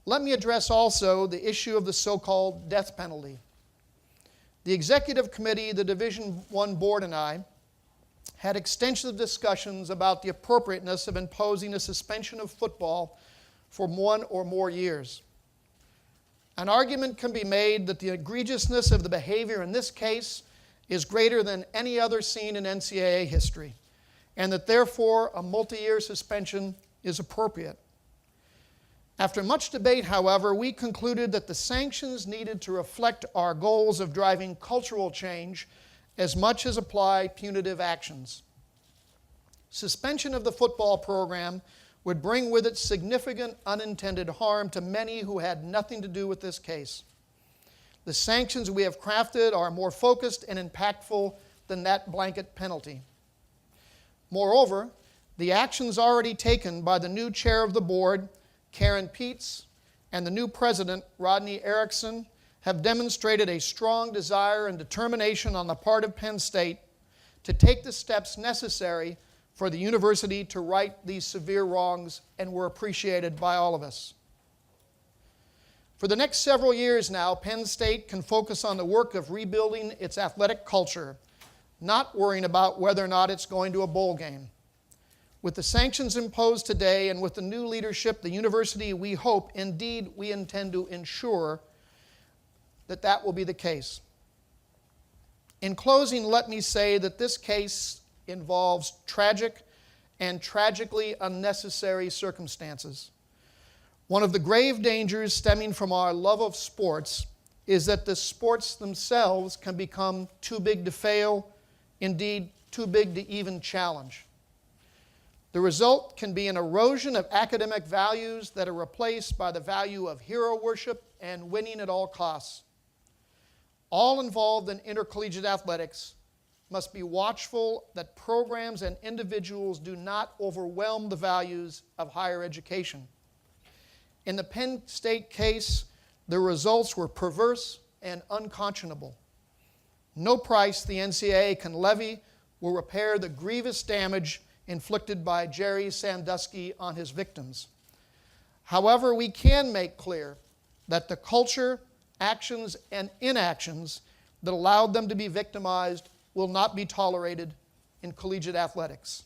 Let me address also the issue of the so-called death penalty. The executive committee, the Division I board, and I had extensive discussions about the appropriateness of imposing a suspension of football for 1 or more years. An argument can be made that the egregiousness of the behavior in this case is greater than any other seen in NCAA history, and that therefore a multi-year suspension is appropriate. After much debate, however, we concluded that the sanctions needed to reflect our goals of driving cultural change as much as apply punitive actions. Suspension of the football program would bring with it significant unintended harm to many who had nothing to do with this case. The sanctions we have crafted are more focused and impactful than that blanket penalty. Moreover, the actions already taken by the new chair of the board, Karen Peets, and the new president, Rodney Erickson, have demonstrated a strong desire and determination on the part of Penn State to take the steps necessary for the university to right these severe wrongs, and were appreciated by all of us. For the next several years now, Penn State can focus on the work of rebuilding its athletic culture, not worrying about whether or not it's going to a bowl game. With the sanctions imposed today and with the new leadership, the university, we hope, indeed we intend to ensure that that will be the case. In closing, let me say that this case involves tragic and tragically unnecessary circumstances. One of the grave dangers stemming from our love of sports is that the sports themselves can become too big to fail, indeed too big to even challenge. The result can be an erosion of academic values that are replaced by the value of hero worship and winning at all costs. All involved in intercollegiate athletics must be watchful that programs and individuals do not overwhelm the values of higher education. In the Penn State case, the results were perverse and unconscionable. No price the NCAA can levy will repair the grievous damage inflicted by Jerry Sandusky on his victims. However, we can make clear that the culture, actions, and inactions that allowed them to be victimized will not be tolerated in collegiate athletics.